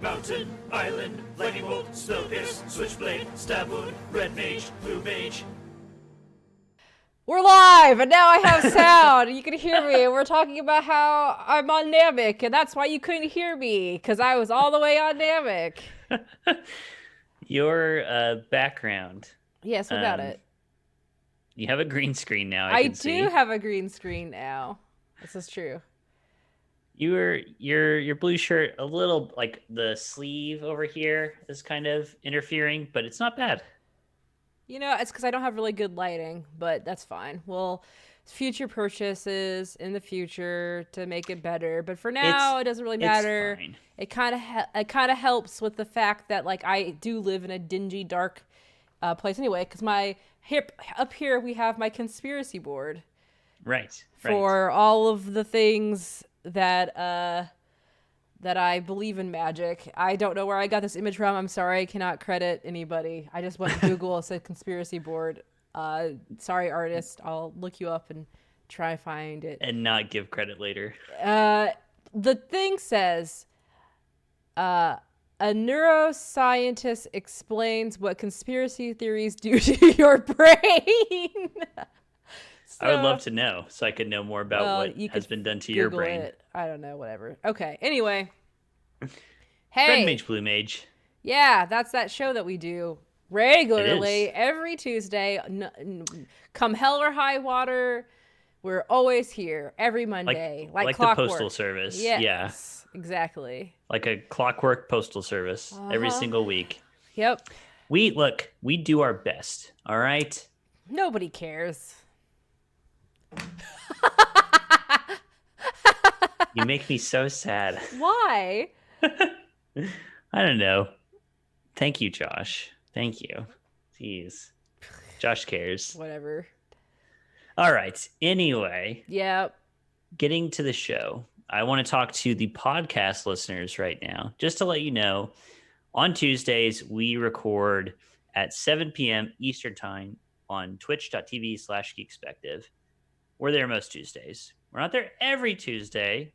Mountain, Island, Lightning Bolt, Spell Pierce, Switchblade, Stab Wound, Red Mage, Blue Mage. We're live, and now I have sound. You can hear me. We're talking about how I'm on Namek, and that's why you couldn't hear me, because I was all the way on Namek. Your background. Yes, we got it. You have a green screen now. I do have a green screen now. This is true. Your blue shirt, a little like the sleeve over here is kind of interfering, but it's not bad. You know, it's because I don't have really good lighting, but that's fine. Well, future purchases in the future to make it better, but for now, it doesn't really matter. Fine. It kind of helps with the fact that like I do live in a dingy, dark place anyway. Because up here we have my conspiracy board, right? For all of the things that I believe in magic. I don't know where I got this image from. I'm sorry, I cannot credit anybody. I just went to Google and said conspiracy board. Sorry, artist. I'll look you up and try to find it. And not give credit later. The thing says, a neuroscientist explains what conspiracy theories do to your brain. I would love to know, so I could know more about what has been done to your brain. It. I don't know, whatever. Okay, anyway. Hey. Red Mage, Blue Mage. Yeah, that's that show that we do regularly, every Tuesday. Come hell or high water, we're always here, every Monday. Like the Postal Service. Yes, yeah, exactly. Like a clockwork Postal Service every single week. Yep. We do our best, all right? Nobody cares. You make me so sad. Why? I don't know. Thank you, Josh. Thank you. Jeez. Josh cares. Whatever. All right. Anyway. Yep. Getting to the show. I want to talk to the podcast listeners right now. Just to let you know, on Tuesdays, we record at 7 p.m. Eastern Time on twitch.tv/geekspective. We're there most Tuesdays. We're not there every Tuesday.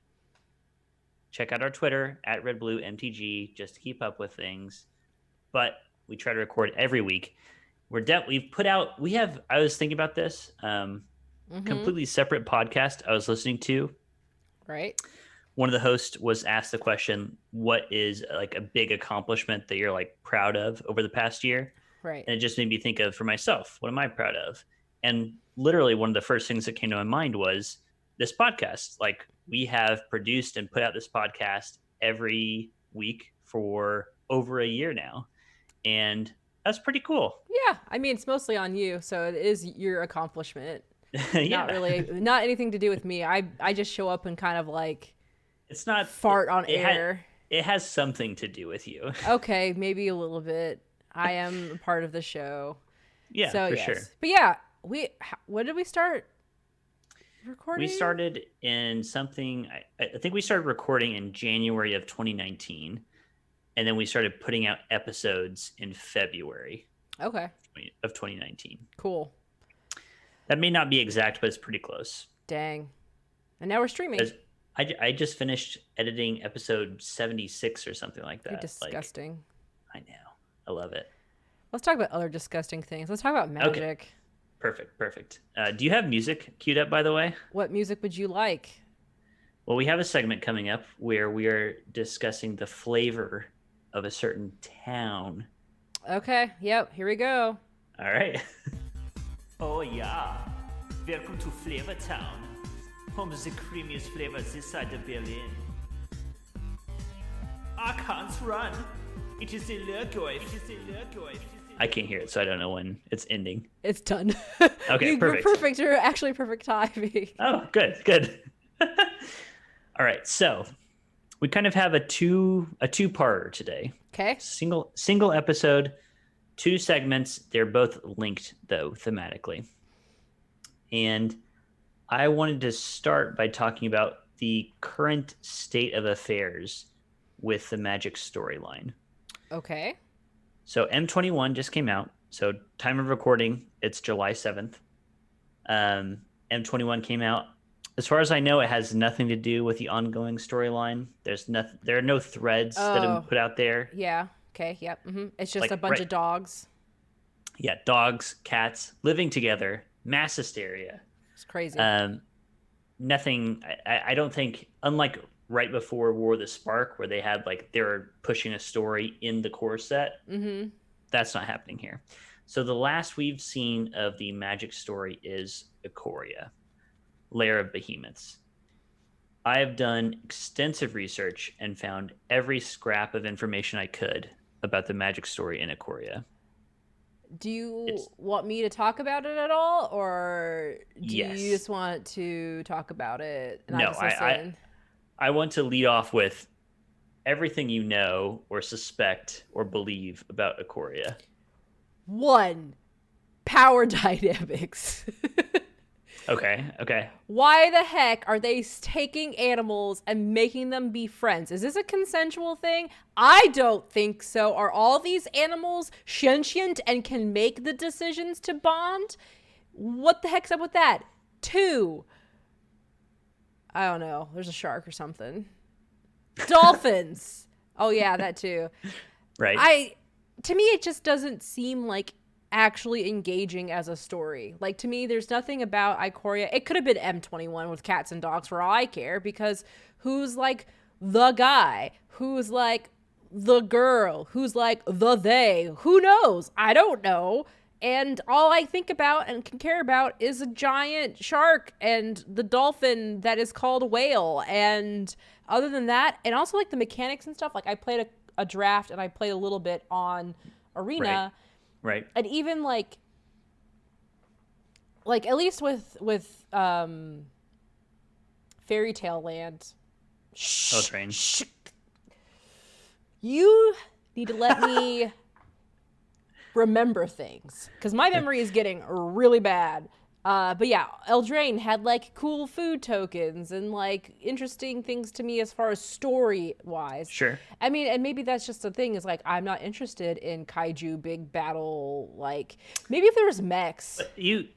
Check out our Twitter at RedBlueMTG just to keep up with things. But we try to record every week. I was thinking about this, completely separate podcast I was listening to. Right. One of the hosts was asked the question, what is like a big accomplishment that you're like proud of over the past year? Right. And it just made me think of, for myself, what am I proud of? And literally one of the first things that came to my mind was this podcast. Like, we have produced and put out this podcast every week for over a year now. And that's pretty cool. Yeah. I mean, it's mostly on you. So it is your accomplishment. Yeah. Not anything to do with me. I just show up and kind of like, it's not fart on air. It has something to do with you. Okay. Maybe a little bit. I am a part of the show. Yeah, so, for yes. sure. But yeah, when did we start recording? We started in something, I think we started recording in January of 2019, and then we started putting out episodes in February of 2019. Cool. That may not be exact, but it's pretty close. Dang. And now we're streaming. I just finished editing episode 76 or something like that. You're disgusting. I know. I love it. Let's talk about other disgusting things. Let's talk about magic. Okay. Perfect. Do you have music queued up, by the way? What music would you like? Well, we have a segment coming up where we are discussing the flavor of a certain town. Okay. Yep. Here we go. All right. Oh yeah. Welcome to Flavor Town. Home of the creamiest flavors this side of Berlin. I can't run. It is a Lurgoy. I can't hear it, so I don't know when it's ending. It's done. Okay, perfect. You're perfect. You're actually perfect timing. Oh, good. All right, so we kind of have a two-parter today. Okay. Single episode, 2 segments. They're both linked, though, thematically. And I wanted to start by talking about the current state of affairs with the Magic storyline. Okay. So M21 just came out. So time of recording, it's July 7th. M21 came out As far as I know, it has nothing to do with the ongoing storyline. There's nothing. There are no threads that have been Oh, put out there. yeah. Okay. Yep. It's just a Like bunch right, of dogs. yeah, dogs, cats living together, mass hysteria. It's crazy. Um, Nothing. I don't think, unlike right before War of the Spark, where they had like they were pushing a story in the core set. Mm-hmm. That's not happening here. So the last we've seen of the magic story is Ikoria, Lair of Behemoths. I have done extensive research and found every scrap of information I could about the magic story in Ikoria. Do you It's want me to talk about it at all, or do you yes. just want to talk about it and I No, just listen? I want to lead off with everything you know or suspect or believe about Ikoria. One, power dynamics. Okay, okay. Why the heck are they taking animals and making them be friends? Is this a consensual thing? I don't think so. Are all these animals sentient and can make the decisions to bond? What the heck's up with that? Two, I don't know. There's a shark or something. Dolphins. Oh yeah, that too. Right. To me it just doesn't seem like actually engaging as a story. Like, to me, there's nothing about Ikoria. It could have been M21 with cats and dogs for all I care, because who's like the guy? Who's like the girl? Who's like the they? Who knows? I don't know. And all I think about and can care about is a giant shark and the dolphin that is called a whale. And other than that, and also like the mechanics and stuff, like I played a draft and I played a little bit on Arena. Right. And even like at least with Fairy Tale Land. Train. You need to let me remember things, because my memory is getting really bad. But yeah, Eldraine had like cool food tokens and like interesting things to me as far as story wise. Sure. I mean, and maybe that's just the thing, is like I'm not interested in kaiju big battle. Like, maybe if there was mechs. But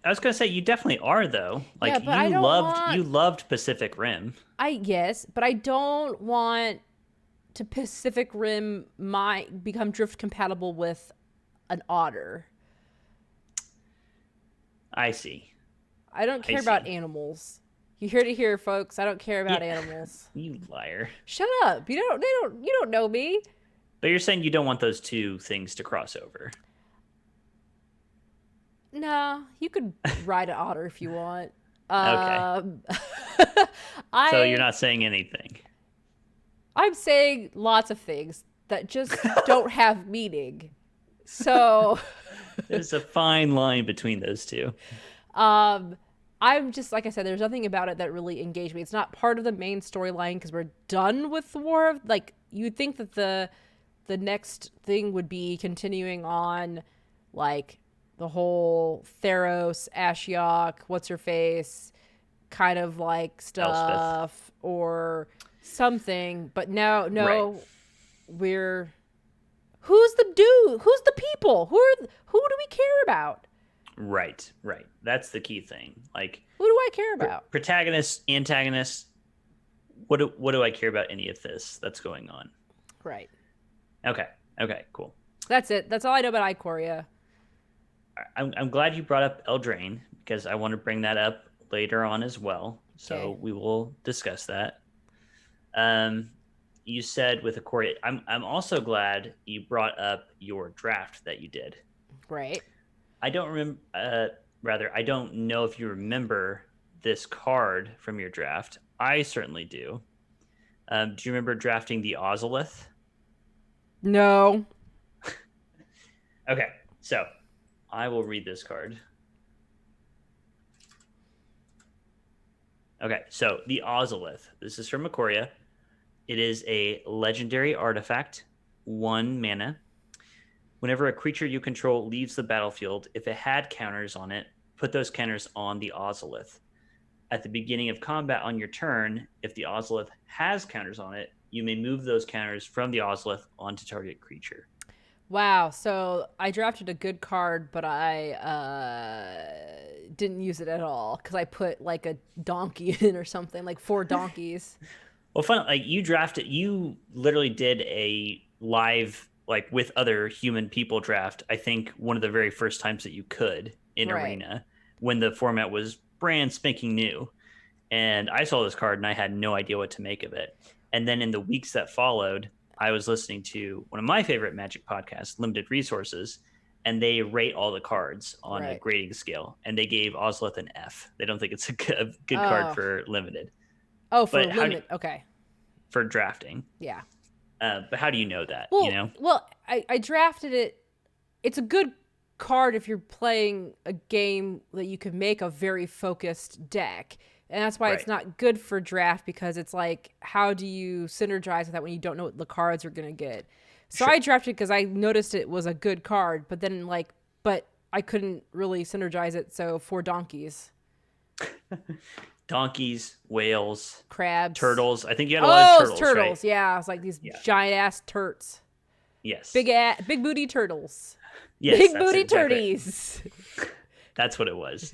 I was gonna say you definitely are though. Like Yeah, but I don't want... you loved Pacific Rim. Yes, but I don't want to Pacific Rim become drift compatible with an otter. I see. I don't care about animals. You heard it here, folks. I don't care about animals. You liar. Shut up. You don't know me. But you're saying you don't want those two things to cross over. No, you could ride an otter if you want. Okay. So you're not saying anything. I'm saying lots of things that just don't have meaning. So there's a fine line between those two. I'm just, like I said, there's nothing about it that really engaged me. It's not part of the main storyline because we're done with the war of, like, you'd think that the next thing would be continuing on, like, the whole Theros, Ashiok, what's her face kind of like stuff, Elspeth, or something. But no, right. Who's the people? Who do we care about? Right. That's the key thing. Like, who do I care about? Protagonists, antagonists. What do I care about any of this that's going on? Right. Okay, cool. That's it. That's all I know about Ikoria. I'm glad you brought up Eldraine, because I want to bring that up later on as well. So we will discuss that. You said with Ikoria, I'm also glad you brought up your draft that you did. Right. I don't remember. I don't know if you remember this card from your draft. I certainly do. Do you remember drafting the Ozolith? No. Okay, so I will read this card. Okay, so the Ozolith. This is from Ikoria. It is a legendary artifact, 1 mana. Whenever a creature you control leaves the battlefield, if it had counters on it, put those counters on the Ozolith. At the beginning of combat on your turn, if the Ozolith has counters on it, you may move those counters from the Ozolith onto target creature. Wow. So I drafted a good card, but I didn't use it at all because I put like a donkey in or something, like 4 donkeys. Well, fun. Like you literally did a live, like with other human people draft. I think one of the very first times that you could in Right. Arena when the format was brand spanking new. And I saw this card and I had no idea what to make of it. And then in the weeks that followed, I was listening to one of my favorite Magic podcasts, Limited Resources, and they rate all the cards on a Right. grading scale. And they gave Ozlith an F. They don't think it's a good card Oh. for Limited. Oh, for But how do limit. Okay. for drafting? Yeah. But how do you know that? You Well, know, well, I drafted it. It's a good card if you're playing a game that you could make a very focused deck. And that's why it's right? not good for draft because it's like, how do you synergize with that when you don't know what the cards you're going to get? So Sure. I drafted because I noticed it was a good card, but then but I couldn't really synergize it. So 4 donkeys, Donkeys, whales, crabs, turtles. I think you had a lot of Oh, turtles, it's turtles. right? Yeah. It's like these Yeah. giant ass turts. Yes. Big booty turtles. Yes. Big That's booty exactly. turdies. That's what it was.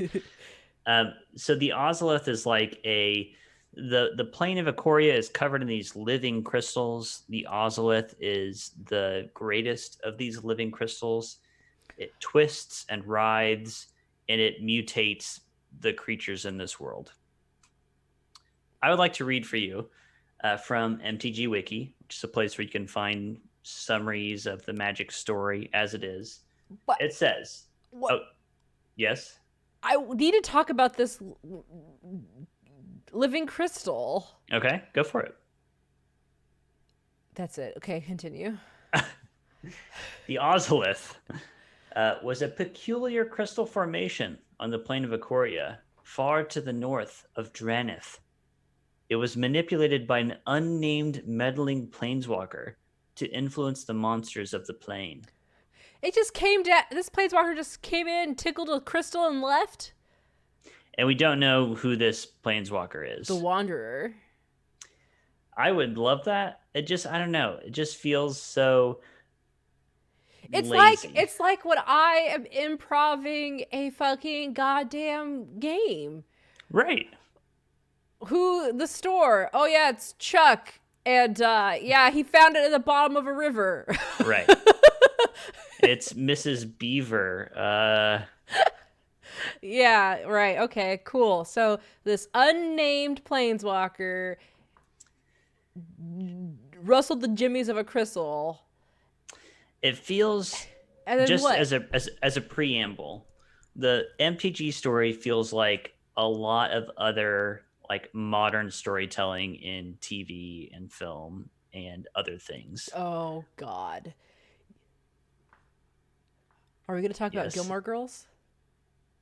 So the Ozolith is like the plane of Ikoria is covered in these living crystals. The Ozolith is the greatest of these living crystals. It twists and writhes, and it mutates the creatures in this world. I would like to read for you from MTG Wiki, which is a place where you can find summaries of the Magic story as it is. What? It says, What? "Oh, yes, I need to talk about this living crystal. okay, go for it." That's it. Okay, continue. The Ozolith was a peculiar crystal formation on the plane of Ikoria, far to the north of Dranith. It was manipulated by an unnamed meddling planeswalker to influence the monsters of the plane. It just came down. This planeswalker just came in, tickled a crystal, and left. And we don't know who this planeswalker is. The Wanderer. I would love that. I don't know. It just feels so lazy. It's like when I am improving a fucking goddamn game. Right. Who the store? Oh yeah, it's Chuck. And yeah, he found it at the bottom of a river. Right. It's Mrs. Beaver. Yeah, right. Okay, cool. So this unnamed planeswalker rustled the jimmies of a crystal. It feels And then just what? as a preamble. The MTG story feels like a lot of other like modern storytelling in TV and film and other things. Oh God. Are we going to talk about Yes. Gilmore Girls?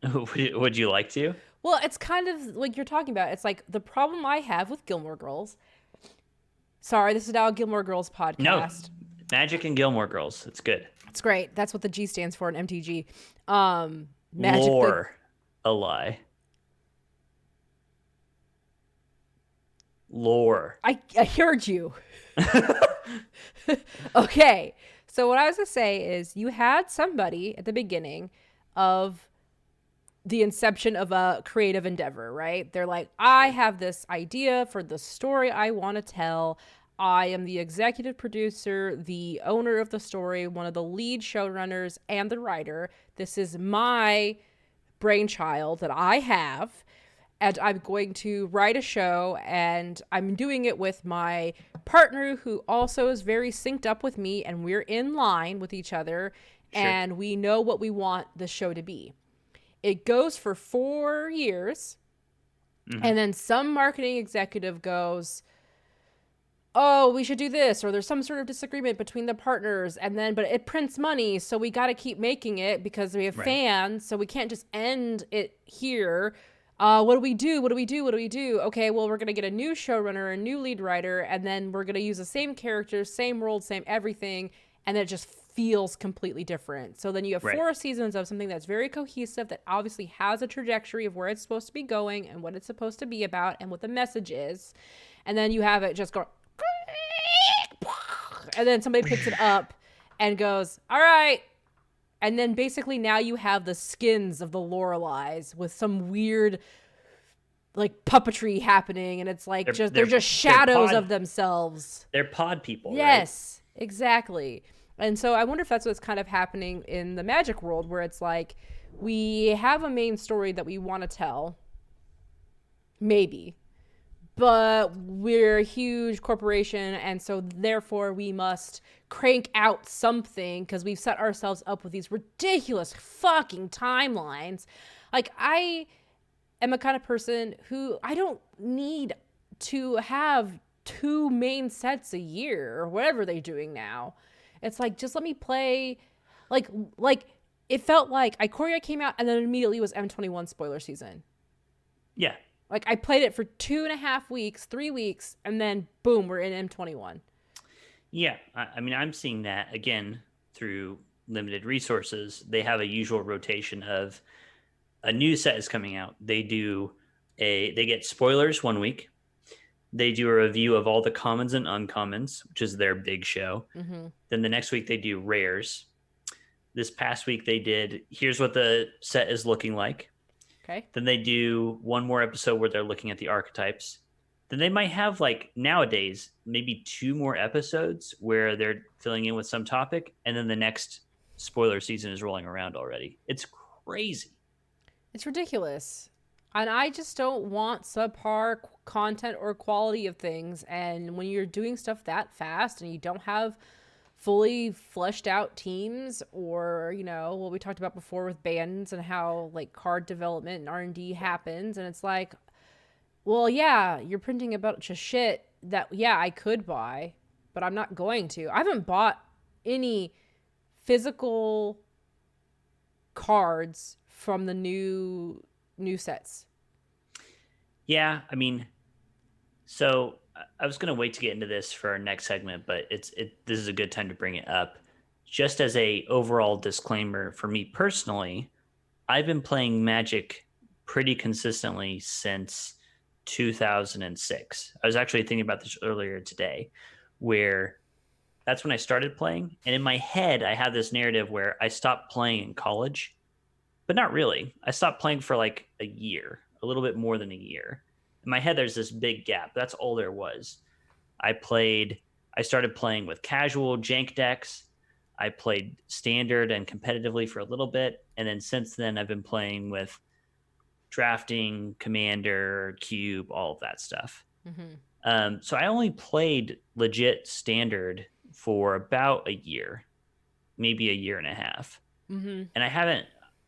Would you like to? Well, it's kind of like you're talking about. It's like the problem I have with Gilmore Girls. Sorry, this is now a Gilmore Girls podcast. No. Magic and Gilmore Girls. It's good. It's great. That's what the G stands for in MTG. Magic. Lore. A lie. Lore. I heard you. Okay. So what I was going to say is you had somebody at the beginning of the inception of a creative endeavor, right? They're like, I have this idea for the story I want to tell. I am the executive producer, the owner of the story, one of the lead showrunners, and the writer. This is my brainchild that I have. And I'm going to write a show, and I'm doing it with my partner, who also is very synced up with me, and we're in line with each other, Sure. and we know what we want the show to be. It goes for 4 years, and then some marketing executive goes, oh, we should do this, or there's some sort of disagreement between the partners, but it prints money, so we got to keep making it because we have fans, so we can't just end it here. What do we do? Okay, well, we're going to get a new showrunner, a new lead writer, and then we're going to use the same characters, same world, same everything, and then it just feels completely different. So then you have 4 seasons of something that's very cohesive, that obviously has a trajectory of where it's supposed to be going and what it's supposed to be about and what the message is. And then you have it just go, and then somebody picks it up and goes, all right. And then basically now you have the skins of the Loreleis with some weird like puppetry happening, and it's like they're just shadows of themselves. They're pod people, yes, right? Exactly. And so I wonder if that's what's kind of happening in the magic world, where it's like we have a main story that we want to tell, maybe, but we're a huge corporation, and so therefore we must crank out something because we've set ourselves up with these ridiculous fucking timelines. Like, I am a kind of person who I don't need to have 2 main sets a year or whatever they're doing now. It's like, just let me play. Like it felt like Ikoria came out and then immediately was M21 spoiler season. Yeah. Like, I played it for 2.5 weeks, 3 weeks, and then boom, we're in M21. Yeah. I mean, I'm seeing that again through limited resources. They have a usual rotation of a new set is coming out. They get spoilers 1 week. They do a review of all the commons and uncommons, which is their big show. Mm-hmm. Then the next week they do rares. This past week they did, here's what the set is looking like. Okay. Then they do one more episode where they're looking at the archetypes. Then they might have, like, nowadays, maybe 2 more episodes where they're filling in with some topic. And then the next spoiler season is rolling around already. It's crazy. It's ridiculous. And I just don't want subpar content or quality of things. And when you're doing stuff that fast and you don't have fully fleshed out teams, or, you know, what we talked about before with bands and how like card development and R&D happens, and it's like, well, yeah, you're printing a bunch of shit that, yeah, I could buy, but I'm not going to. I haven't bought any physical cards from the new sets. Yeah, I mean, so I was going to wait to get into this for our next segment, but this is a good time to bring it up. Just as a overall disclaimer for me personally, I've been playing Magic pretty consistently since 2006. I was actually thinking about this earlier today, where that's when I started playing. And in my head, I have this narrative where I stopped playing in college, but not really. I stopped playing for like a year, a little bit more than a year. In my head, there's this big gap. That's all there was. I started playing with casual jank decks. I played standard and competitively for a little bit. And then since then, I've been playing with drafting, commander, cube, all of that stuff. Mm-hmm. So I only played legit standard for about a year, maybe a year and a half. Mm-hmm. And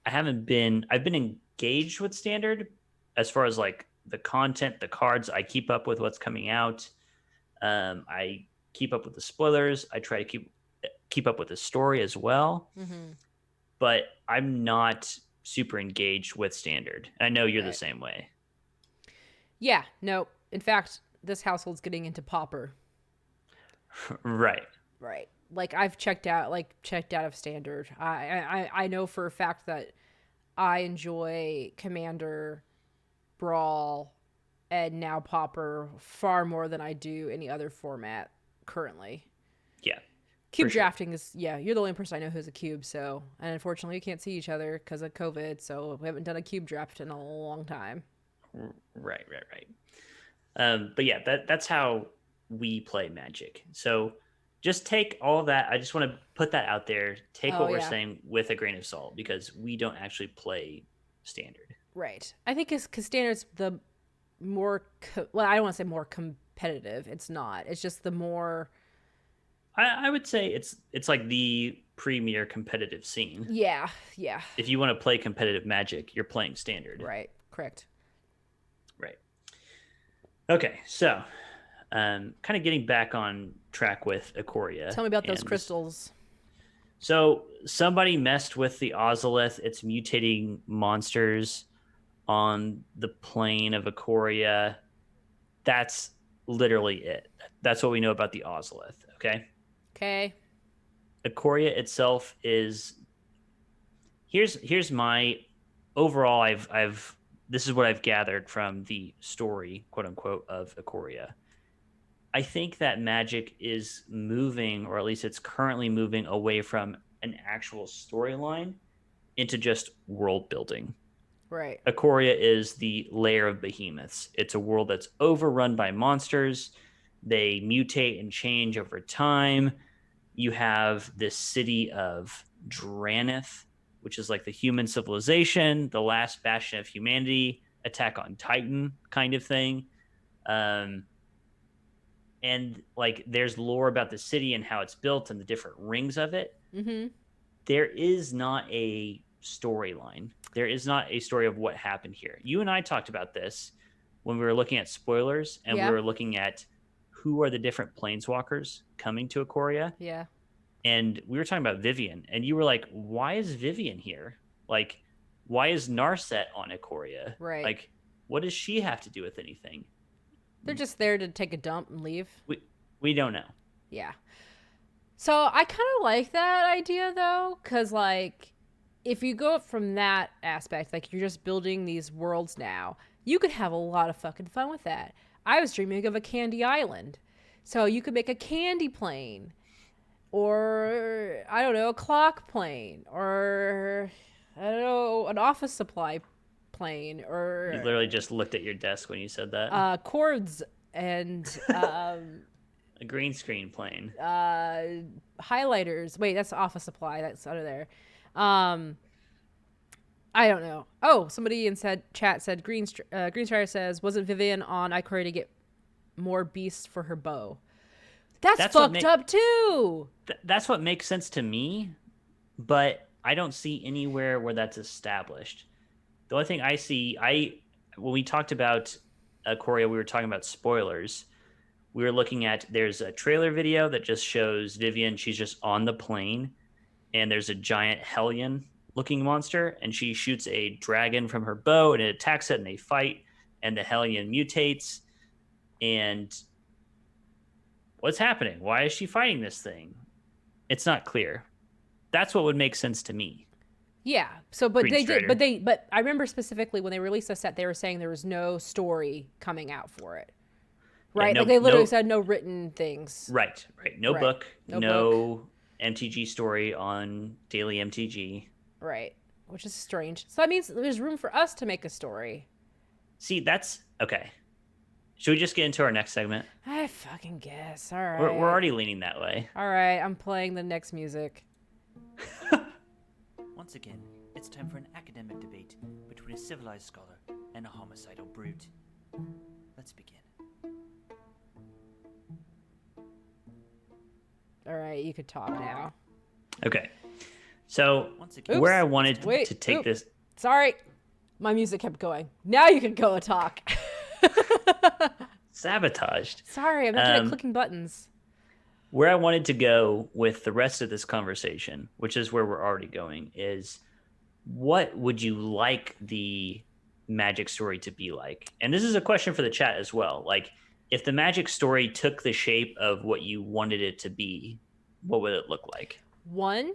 I've been engaged with standard as far as like the content, the cards. I keep up with what's coming out. I keep up with the spoilers. I try to keep up with the story as well. Mm-hmm. But I'm not super engaged with standard. And I know you're the same way. Yeah, no. In fact, this household's getting into Pauper. Right. Like, I've checked out of standard. I know for a fact that I enjoy Commander, Brawl, and now Pauper far more than I do any other format currently. Yeah. Cube drafting is, you're the only person I know who's a cube, so, and unfortunately we can't see each other because of COVID, so we haven't done a cube draft in a long time. Right. But yeah, that's how we play Magic. So just take all of that. I just want to put that out there. Take what we're saying with a grain of salt, because we don't actually play standard. Right. I think because standard's the more, I don't want to say more competitive. It's not. It's just the more... I would say it's like the premier competitive scene. Yeah. If you want to play competitive Magic, you're playing standard. Right. Correct. Right. Okay, so kind of getting back on track with Ikoria. Tell me about those crystals. So somebody messed with the Ozolith. It's mutating monsters on the plane of Ikoria. That's literally it. That's what we know about the Ozolith, okay? Okay. Ikoria itself is... Here's my overall... This is what I've gathered from the story, quote unquote, of Ikoria. I think that Magic is moving, or at least it's currently moving away from an actual storyline into just world building. Right. Ikoria is the lair of behemoths. It's a world that's overrun by monsters. They mutate and change over time. You have this city of Dranith, which is like the human civilization, the last bastion of humanity, Attack on Titan kind of thing. Um, and like there's lore about the city and how it's built and the different rings of it. Mm-hmm. There is not a storyline. There is not a story of what happened here. You and I talked about this when we were looking at spoilers and we Yeah. were looking at who are the different planeswalkers coming to Ikoria. Yeah. And we were talking about Vivian, and you were like, why is Vivian here? Like, why is Narset on Ikoria? Right. Like, what does she have to do with anything? They're just there to take a dump and leave. We don't know. Yeah. So I kind of like that idea though, because like if you go from that aspect, like you're just building these worlds now, you could have a lot of fucking fun with that. I was dreaming of a candy island. So you could make a candy plane, or I don't know, a clock plane, or I don't know, an office supply plane, or You literally just looked at your desk when you said that. chords and A green screen plane. highlighters. Wait, that's office supply. That's under there. I don't know. Oh, somebody in chat said Green Strider says, wasn't Vivian on Ikoria to get more beasts for her bow? That's fucked up too. That's what makes sense to me, but I don't see anywhere where that's established. The only thing I see, when we talked about Ikoria, we were talking about spoilers. We were looking at, there's a trailer video that just shows Vivian, she's just on the plane, and there's a giant Hellion looking monster, and she shoots a dragon from her bow, and it attacks it, and they fight, and the Hellion mutates. And what's happening? Why is she fighting this thing? It's not clear. That's what would make sense to me. Yeah. So, but Green they Strider. did, but I remember specifically when they released the set, they were saying there was no story coming out for it. Right? Yeah, like they literally said no written things. Right. No Right. book, No no MTG story on Daily MTG. Right. Which is strange. So that means there's room for us to make a story. See, that's okay. Should we just get into our next segment? I fucking guess. All right. We're already leaning that way. All right. I'm playing the next music. Once again, it's time for an academic debate between a civilized scholar and a homicidal brute. Let's begin. All right. You could talk now. Okay. So Once again, where I wanted Wait, to take oop. this, Sorry. My music kept going. Now you can go and talk. sabotaged. Sorry. I'm not good at clicking buttons. Where I wanted to go with the rest of this conversation, which is where we're already going, is what would you like the Magic story to be like? And this is a question for the chat as well. Like, if the Magic story took the shape of what you wanted it to be, what would it look like? One,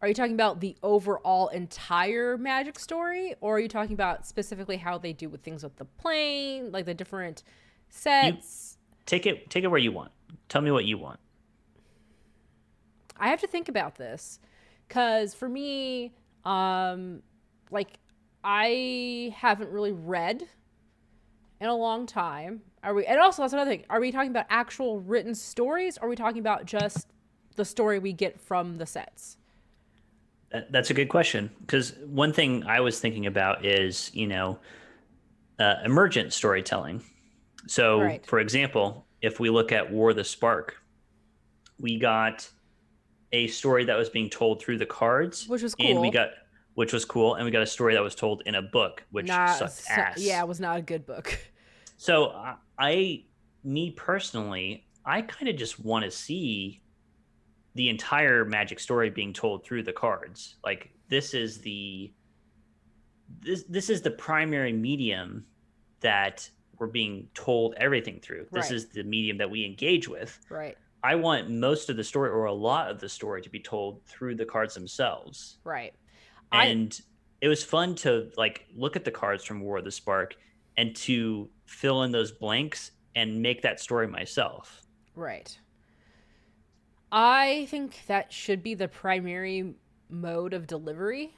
are you talking about the overall entire Magic story, or are you talking about specifically how they do with things with the plane, like the different sets? Take it where you want. Tell me what you want. I have to think about this, because for me, like I haven't really read in a long time. And also that's another thing. Are we talking about actual written stories, or are we talking about just the story we get from the sets? That's a good question, because one thing I was thinking about is, emergent storytelling. So, Right. for example, if we look at War of the Spark, we got a story that was being told through the cards, Which was and cool. which was cool, and we got a story that was told in a book, which sucked ass. Yeah, it was not a good book. So, me personally, I kind of just want to see the entire Magic story being told through the cards. Like, this is the primary medium that we're being told everything through. This Right. is the medium that we engage with. Right. I want most of the story, or a lot of the story, to be told through the cards themselves. Right. And it was fun to like look at the cards from War of the Spark and to fill in those blanks and make that story myself. Right. I think that should be the primary mode of delivery.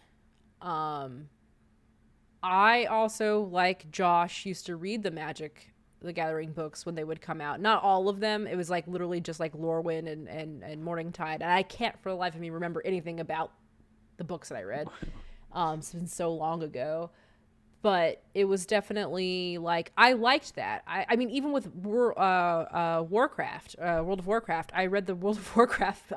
I also, like Josh, used to read the Gathering books when they would come out. Not all of them. It was like literally just like Lorwyn and Morningtide. And I can't for the life of me remember anything about the books that I read. It's been so long ago. But it was definitely like, I liked that. I mean, even with Warcraft, World of Warcraft, I read the World of Warcraft.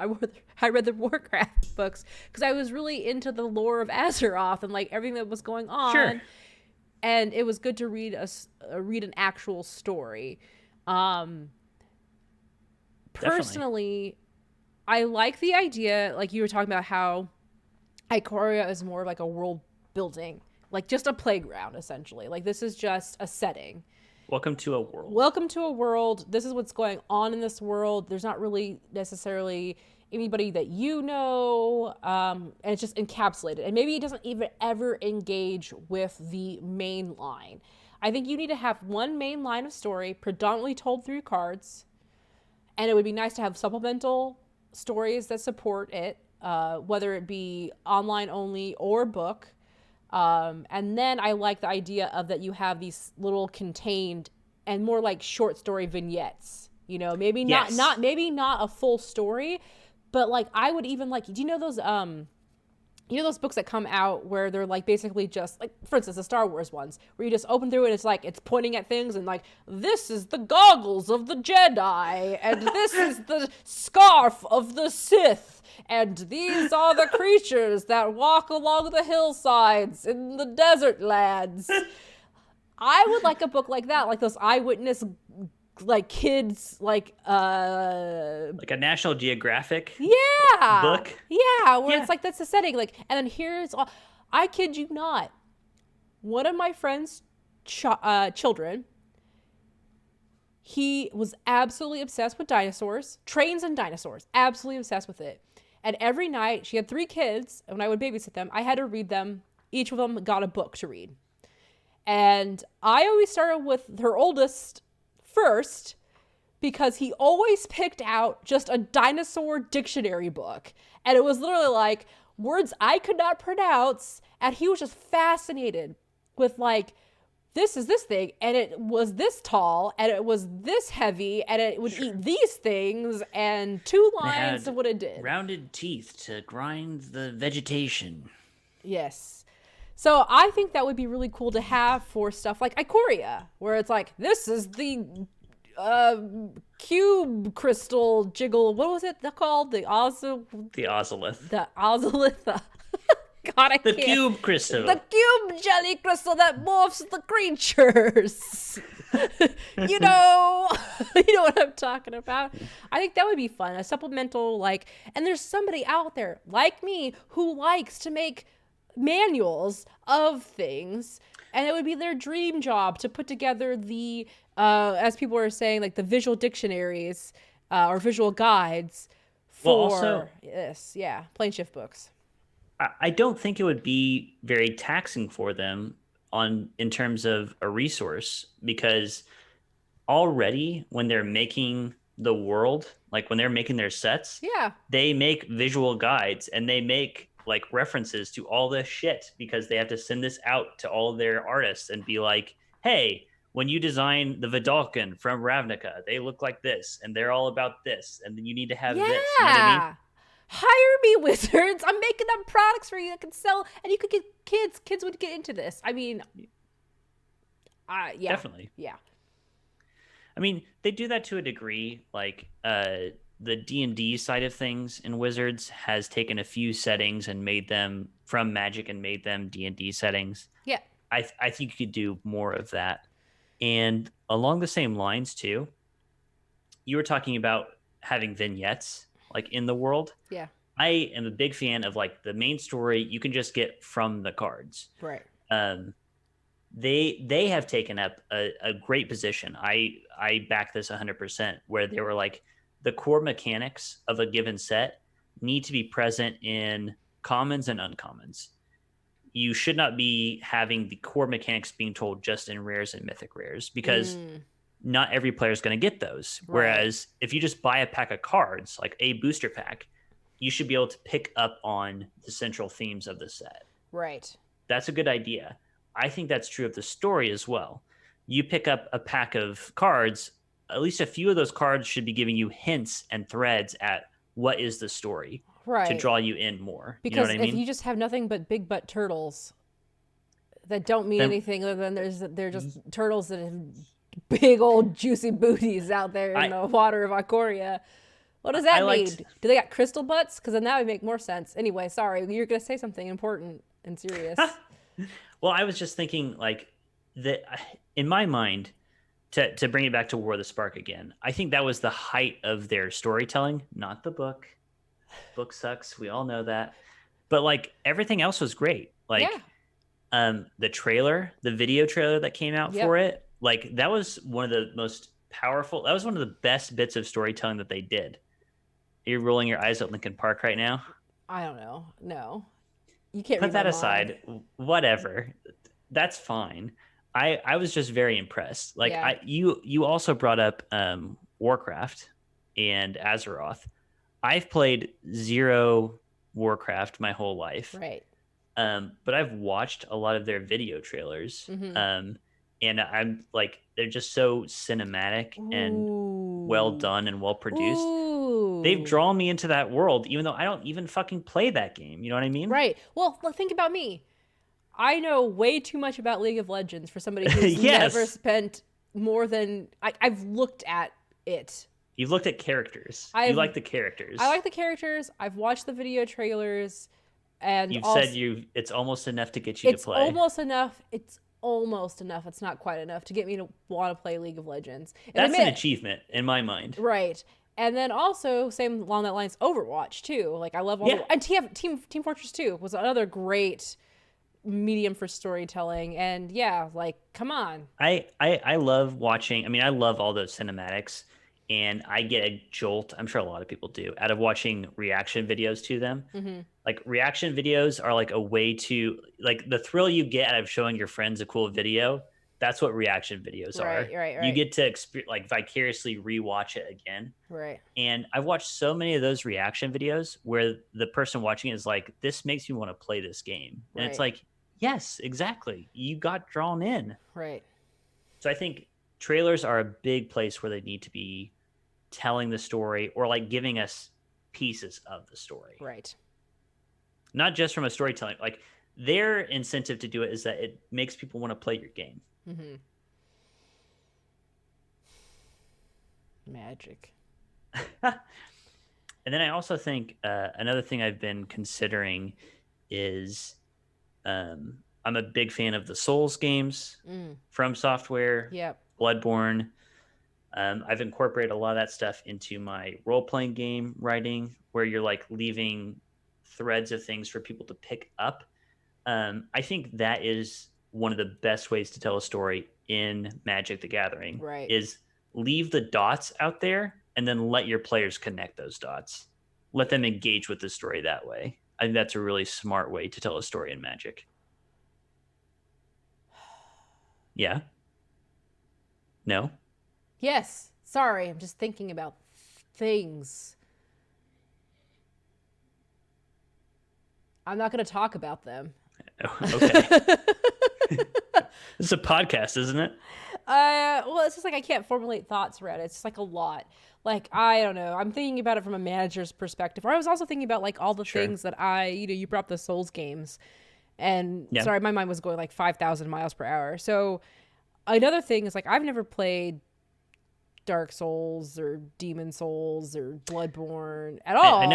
I read the Warcraft books because I was really into the lore of Azeroth and like everything that was going on. Sure. And it was good to read an actual story. Personally, I like the idea, like you were talking about, how Ikoria is more like a world building. Like just a playground, essentially. Like this is just a setting. Welcome to a world. Welcome to a world. This is what's going on in this world. There's not really necessarily anybody that you know, and it's just encapsulated. And maybe it doesn't even ever engage with the main line. I think you need to have one main line of story, predominantly told through cards, and it would be nice to have supplemental stories that support it, whether it be online only or book. And then I like the idea of that you have these little contained and more like short story vignettes, maybe Yes. not a full story, but like I would even like, do you know those books that come out where they're like basically just like, for instance, the Star Wars ones where you just open through it. It's like, it's pointing at things and like, this is the goggles of the Jedi and this is the scarf of the Sith. And these are the creatures that walk along the hillsides in the desert lands. I would like a book like that, like those eyewitness, like kids, like a National Geographic book. Yeah, where it's like, that's the setting. Like, and then here's all, I kid you not, one of my friend's children, he was absolutely obsessed with dinosaurs, trains and dinosaurs, absolutely obsessed with it. And every night, she had 3 kids, and when I would babysit them, I had to read them. Each of them got a book to read. And I always started with her oldest first, because he always picked out just a dinosaur dictionary book. And it was literally like words I could not pronounce. And he was just fascinated with like, this is this thing, and it was this tall, and it was this heavy, and it would eat these things, and 2 lines of what it did. Rounded teeth to grind the vegetation. Yes. So I think that would be really cool to have for stuff like Ikoria, where it's like, this is the cube crystal jiggle. What was it called? The ozolith. The ozolith. God, I the can't. Cube crystal. The cube jelly crystal that morphs the creatures. you know what I'm talking about. I think that would be fun. A supplemental, like, and there's somebody out there like me who likes to make manuals of things, and it would be their dream job to put together the, as people are saying, like the visual dictionaries or visual guides for plane shift books. I don't think it would be very taxing for them in terms of a resource, because already when they're making the world, like when they're making their sets, they make visual guides and they make like references to all this shit, because they have to send this out to all their artists and be like, hey, when you design the Vidalcan from Ravnica, they look like this and they're all about this, and then you need to have this. You know what I mean? Hire me, wizards. I'm making them products for you that can sell, and you could get kids. Kids would get into this. I mean, yeah. Definitely. Yeah. I mean, they do that to a degree. Like the D&D side of things in Wizards has taken a few settings and made them from Magic and made them D&D settings. Yeah. I think you could do more of that. And along the same lines too, you were talking about having vignettes like in the world. Yeah. I am a big fan of like the main story you can just get from the cards. Right. They have taken up a great position. I back this 100%, where they were like, the core mechanics of a given set need to be present in commons and uncommons. You should not be having the core mechanics being told just in rares and mythic rares, because not every player is going to get those. Right. Whereas if you just buy a pack of cards, like a booster pack, you should be able to pick up on the central themes of the set. Right. That's a good idea. I think that's true of the story as well. You pick up a pack of cards, at least a few of those cards should be giving you hints and threads at what is the story Right. to draw you in more. Because you know what I mean? if you just have nothing but big butt turtles that don't mean anything other than they're just turtles that have big old juicy booties out there in the water of Ikoria. What does that mean? Do they got crystal butts? Because then that would make more sense. Anyway, sorry, you're gonna say something important and serious. Well, I was just thinking, like, that in my mind, to bring it back to War of the Spark again, I think that was the height of their storytelling, not the book. Book sucks. We all know that. But like everything else was great. Like the trailer, the video trailer that came out for it, like that was one of the most powerful. That was one of the best bits of storytelling that they did. Are you rolling your eyes at Linkin Park right now? I don't know. No. You can't put that aside. Whatever. That's fine. I was just very impressed. Like you also brought up Warcraft and Azeroth. I've played 0 Warcraft my whole life. Right. But I've watched a lot of their video trailers. Mm-hmm. And I'm like, they're just so cinematic and well done and well produced. They've drawn me into that world, even though I don't even fucking play that game. You know what I mean? Right. Well, think about me. I know way too much about League of Legends for somebody who's never spent more than... I've looked at it. You've looked at characters. You like the characters. I like the characters. I've watched the video trailers. And you've said it's almost enough to get you to play. It's almost enough. It's almost enough. It's not quite enough to get me to want to play League of Legends. And that's an achievement in my mind. Right. And then also, same along that lines, Overwatch too. Like I love and Team Fortress 2 was another great medium for storytelling. And like come on. I love watching. I mean, I love all those cinematics, and I get a jolt. I'm sure a lot of people do out of watching reaction videos to them. Mm-hmm. Like reaction videos are like a way to like the thrill you get out of showing your friends a cool video. That's what reaction videos are. Right. You get to like vicariously rewatch it again. Right. And I've watched so many of those reaction videos where the person watching it is like, this makes me want to play this game. And it's like, yes, exactly. You got drawn in. Right. So I think trailers are a big place where they need to be telling the story or like giving us pieces of the story. Right. Not just from a storytelling. Like their incentive to do it is that it makes people want to play your game. Mm-hmm. Magic. And then I also think another thing I've been considering is I'm a big fan of the Souls games from Software. Yep. Bloodborne. I've incorporated a lot of that stuff into my role-playing game writing, where you're like leaving threads of things for people to pick up. I think that is one of the best ways to tell a story in Magic the Gathering. Right. Is leave the dots out there and then let your players connect those dots. Let them engage with the story that way. I think that's a really smart way to tell a story in Magic. Yeah? No? Yes. Sorry, I'm just thinking about things. I'm not going to talk about them. Oh, okay. This is a podcast, isn't it? Well, it's just like I can't formulate thoughts around it. It's just like a lot. Like, I don't know. I'm thinking about it from a manager's perspective. Or I was also thinking about like all the things that you brought up the Souls games. And sorry, my mind was going like 5,000 miles per hour. So another thing is like I've never played Dark Souls or Demon Souls or Bloodborne at all. I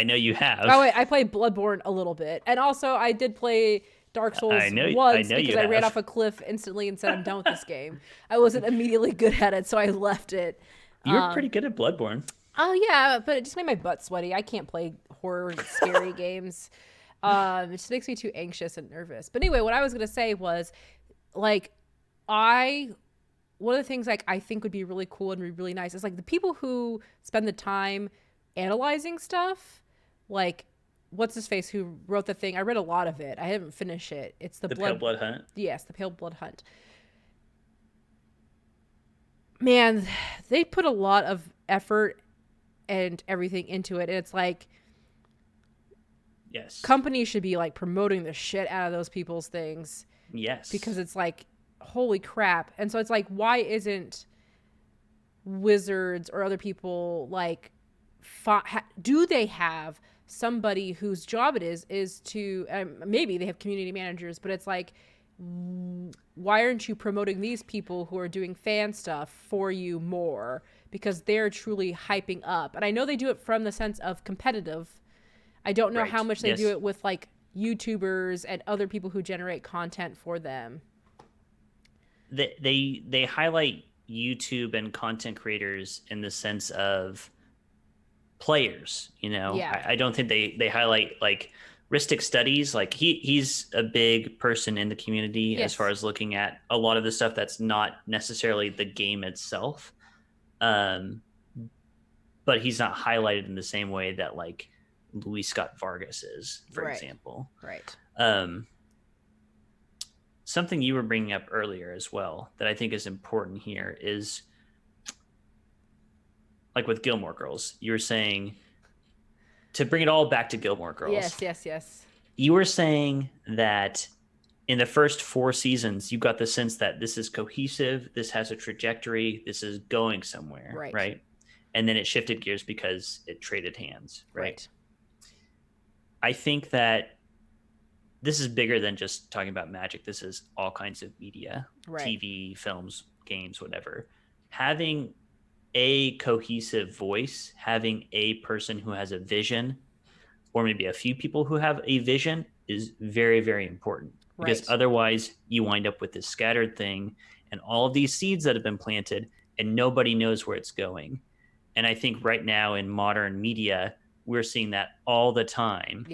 know you have. Oh wait, I played Bloodborne a little bit, and also I did play Dark Souls once because I ran off a cliff instantly and said I'm done with this game. I wasn't immediately good at it, so I left it. You were pretty good at Bloodborne. Oh yeah, but it just made my butt sweaty. I can't play horror scary games. It just makes me too anxious and nervous. But anyway, what I was gonna say was, like, one of the things like I think would be really cool and be really nice is like the people who spend the time analyzing stuff, like what's his face who wrote the thing. I read a lot of it. I haven't finished it. It's the Pale Blood Hunt. Yes, the Pale Blood Hunt. man, they put a lot of effort and everything into it. And it's like, Yes. companies should be like promoting the shit out of those people's things. Yes. Because it's like, holy crap. And so it's like, why isn't Wizards or other people like, do they have somebody whose job it is to, maybe they have community managers, but it's like, why aren't you promoting these people who are doing fan stuff for you more? Because they're truly hyping up. And I know they do it from the sense of competitive. I don't know how much they do it with like YouTubers and other people who generate content for them. They highlight YouTube and content creators in the sense of players, you know. Yeah. I don't think they highlight like Ristic Studies. Like he's a big person in the community as far as looking at a lot of the stuff that's not necessarily the game itself. But he's not highlighted in the same way that like Luis Scott Vargas is, for example. Right. Something you were bringing up earlier as well that I think is important here is like with Gilmore Girls, you were saying, to bring it all back to Gilmore Girls. Yes. You were saying that in the first 4 seasons, you got the sense that this is cohesive, this has a trajectory, this is going somewhere, right? And then it shifted gears because it traded hands, right? I think that this is bigger than just talking about magic. This is all kinds of media, TV, films, games, whatever. Having a cohesive voice, having a person who has a vision, or maybe a few people who have a vision, is very, very important. Because otherwise you wind up with this scattered thing and all of these seeds that have been planted and nobody knows where it's going. And I think right now in modern media, we're seeing that all the time.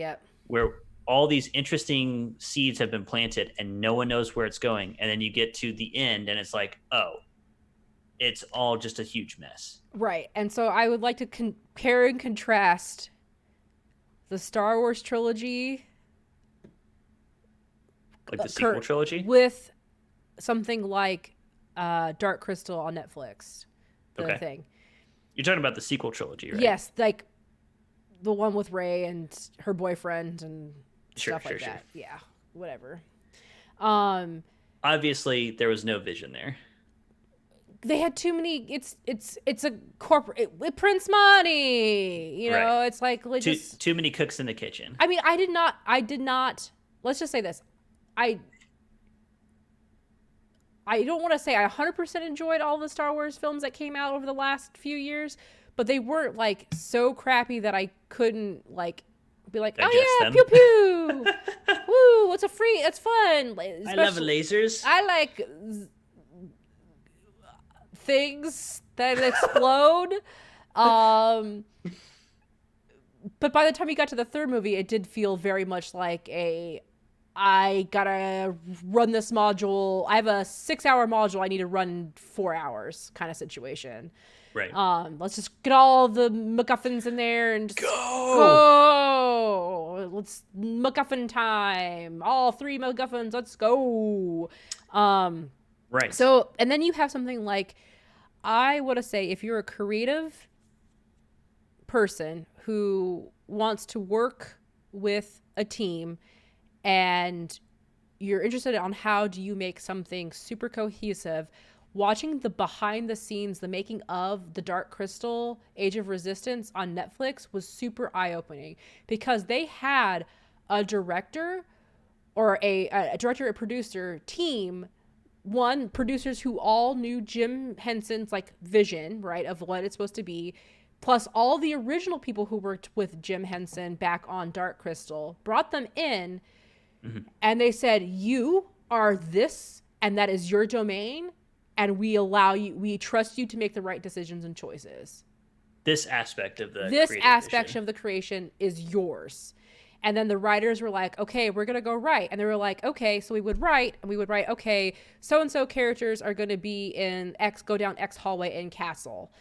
Where all these interesting seeds have been planted and no one knows where it's going. And then you get to the end and it's like, oh, it's all just a huge mess. Right. And so I would like to compare and contrast the Star Wars trilogy, like the sequel trilogy, with something like Dark Crystal on Netflix. The thing. You're talking about the sequel trilogy, right? Yes, like the one with Rey and her boyfriend and stuff like that. Yeah, whatever. Obviously, there was no vision there. They had too many. It's a corporate. It prints money. You know, it's like too many cooks in the kitchen. I mean, I did not. Let's just say this. I don't want to say I 100% enjoyed all the Star Wars films that came out over the last few years, but they weren't like so crappy that I couldn't like be like, digest oh yeah, them. pew pew, woo, it's it's fun. I love lasers. I like things that explode. But by the time you got to the third movie, it did feel very much like I gotta run this module. I have a 6-hour module I need to run in 4 hours kind of situation. Right. Let's just get all the MacGuffins in there and just go. Let's MacGuffin time. All 3 MacGuffins. Let's go. Right. So, and then you have something like, I want to say, if you're a creative person who wants to work with a team and you're interested on how do you make something super cohesive, watching the behind the scenes, the making of the Dark Crystal Age of Resistance on Netflix was super eye-opening, because they had a director or a director, a producer team, producers who all knew Jim Henson's like vision, right, of what it's supposed to be, plus all the original people who worked with Jim Henson back on Dark Crystal, brought them in. And they said, you are this, and that is your domain, and we trust you to make the right decisions and choices. This aspect of the creation is yours. And then the writers were like, okay, we're going to go write. And they were like, okay, so we would write, okay, so-and-so characters are going to be in go down X hallway in castle.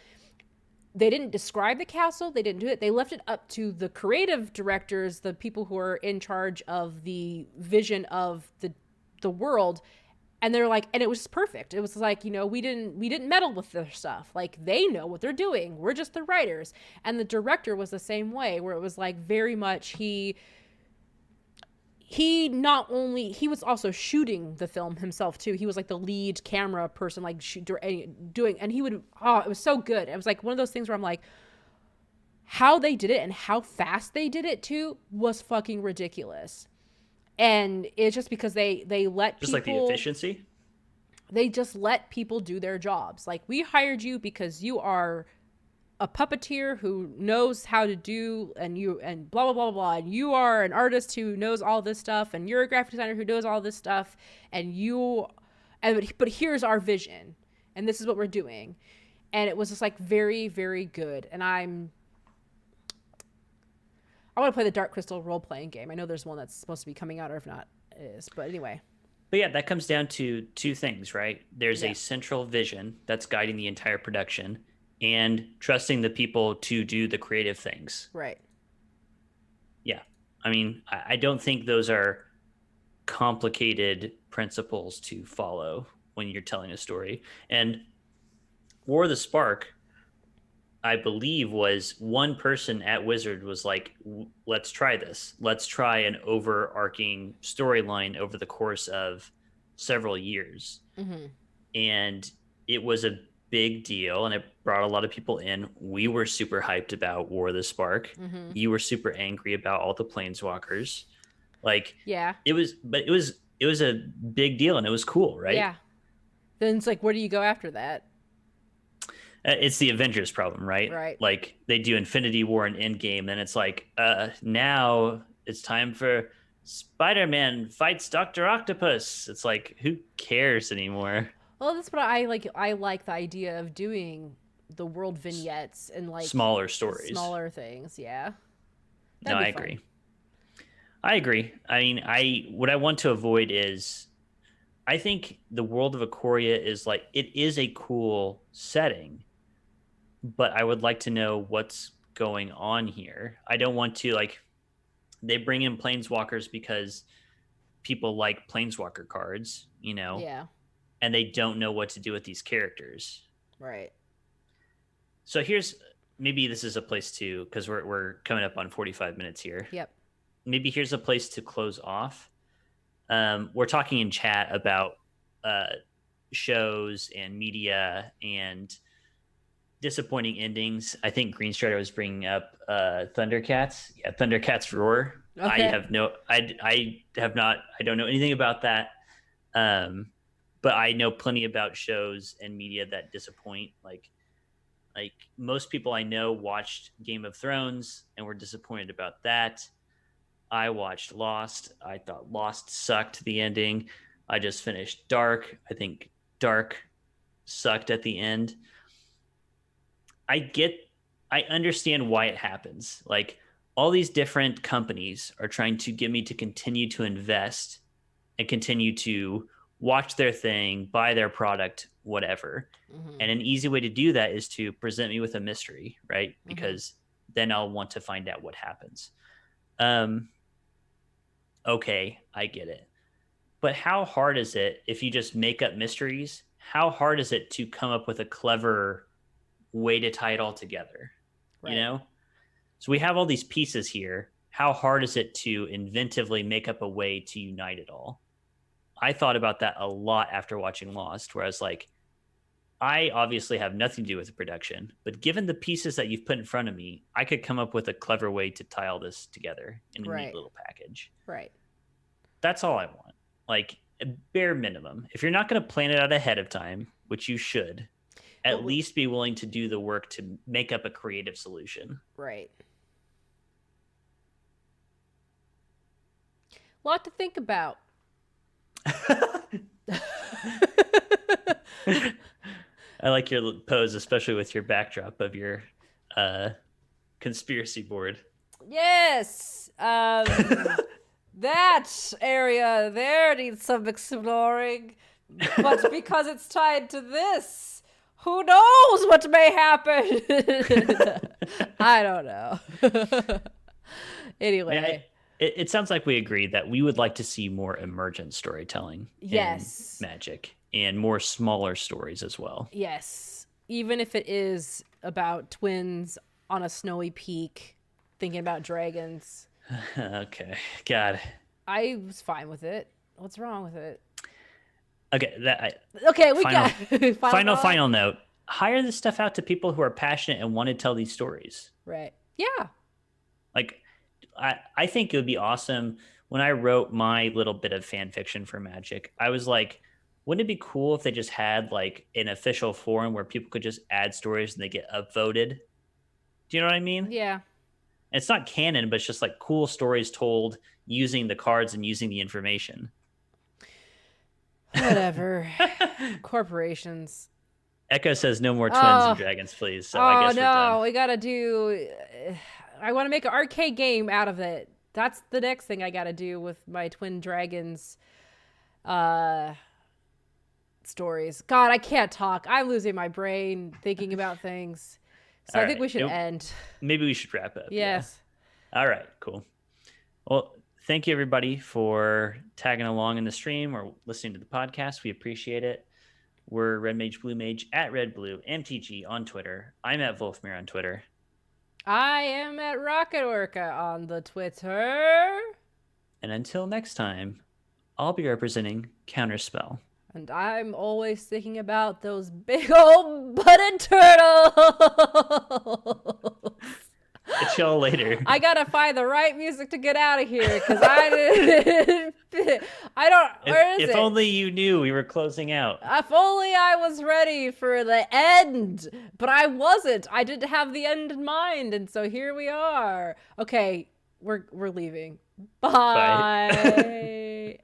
They didn't describe the castle. They didn't do it. They left it up to the creative directors, the people who are in charge of the vision of the world, And they're like, and it was perfect. It was like, you know, we didn't meddle with their stuff. Like, they know what they're doing. We're just the writers. And the director was the same way, where it was like very much he was also shooting the film himself too. He was like the lead camera person, like doing, and it was so good. It was like one of those things where I'm like, how they did it and how fast they did it too was fucking ridiculous. And it's just because they let just people, like the efficiency. They just let people do their jobs. Like, we hired you because you are a puppeteer who knows how to do, and blah, blah, blah, blah. And you are an artist who knows all this stuff. And you're a graphic designer who knows all this stuff. But here's our vision. And this is what we're doing. And it was just like very, very good. And I want to play the Dark Crystal role-playing game. I know there's one that's supposed to be coming out, or if not, it is. But anyway. But yeah, that comes down to two things, right? There's a central vision that's guiding the entire production, and trusting the people to do the creative things. Right. Yeah. I mean, I don't think those are complicated principles to follow when you're telling a story. And War of the Spark, I believe, was one person at Wizard was like, let's try this. Let's try an overarching storyline over the course of several years. Mm-hmm. And it was a big deal, and it brought a lot of people in. We were super hyped about War of the Spark. Mm-hmm. You were super angry about all the planeswalkers. Like, yeah, it was a big deal, and it was cool, right? Yeah. Then it's like, where do you go after that? It's the Avengers problem, right? Right. Like, they do Infinity War and Endgame, and it's like, now it's time for Spider-Man fights Dr. Octopus. It's like, who cares anymore? Well, that's what I like. I like the idea of doing the world vignettes and like smaller stories, smaller things. Yeah. No, I agree. I agree. I mean, what I want to avoid is, I think the world of Ikoria is like, it is a cool setting, but I would like to know what's going on here. I don't want to, like, they bring in planeswalkers because people like planeswalker cards, you know? Yeah. And they don't know what to do with these characters. Right. So maybe this is a place to, because we're coming up on 45 minutes here. Yep. Maybe here's a place to close off. We're talking in chat about shows and media and disappointing endings. I think Green Strider was bringing up Thundercats. Yeah, Thundercats Roar. Okay. I don't know anything about that. But I know plenty about shows and media that disappoint. Like most people I know watched Game of Thrones and were disappointed about that. I watched Lost. I thought Lost sucked, the ending. I just finished Dark. I think Dark sucked at the end. I understand why it happens. Like, all these different companies are trying to get me to continue to invest and continue to watch their thing, buy their product, whatever. Mm-hmm. And an easy way to do that is to present me with a mystery, right? Mm-hmm. Because then I'll want to find out what happens. Okay, I get it. But how hard is it if you just make up mysteries? How hard is it to come up with a clever way to tie it all together? Right. You know? So we have all these pieces here. How hard is it to inventively make up a way to unite it all? I thought about that a lot after watching Lost, where I was like, I obviously have nothing to do with the production, but given the pieces that you've put in front of me, I could come up with a clever way to tie all this together in a neat little package. Right. That's all I want. Like, a bare minimum. If you're not going to plan it out ahead of time, which you should, at least be willing to do the work to make up a creative solution. Right. A lot to think about. I like your pose, especially with your backdrop of your conspiracy board. Yes. That area there needs some exploring, but because it's tied to this, who knows what may happen? I don't know. Anyway. it sounds like we agree that we would like to see more emergent storytelling Yes. in Magic and more smaller stories as well. Yes. Even if it is about twins on a snowy peak thinking about dragons. Okay. God. I was fine with it. What's wrong with it? Okay. Okay, we Final- got final note. Hire this stuff out to people who are passionate and want to tell these stories. Right. Yeah. Like, I think it would be awesome. When I wrote my little bit of fan fiction for Magic, I was like, wouldn't it be cool if they just had like an official forum where people could just add stories and they get upvoted? Do you know what I mean? Yeah. It's not canon, but it's just like cool stories told using the cards and using the information. Whatever. Corporations. Echo says no more twins and dragons, please. So I guess we're done. We gotta do. I want to make an arcade game out of it. That's the next thing I gotta do with my twin dragons. Stories. God, I can't talk. I'm losing my brain thinking about things. So All I think right. we should end. Maybe we should wrap up. Yes. Yeah. All right. Cool. Well, thank you everybody for tagging along in the stream or listening to the podcast. We appreciate it. We're Red Mage Blue Mage at Red Blue MTG on Twitter. I'm at Wolfmere on Twitter. I am at Rocket Orca on the Twitter. And until next time, I'll be representing Counterspell. And I'm always thinking about those big old butted turtles. Catch y'all later. I gotta find the right music to get out of here because I didn't. I don't. Where is it? If only you knew we were closing out. If only I was ready for the end, but I wasn't. I didn't have the end in mind, and so here we are. Okay, we're leaving. Bye.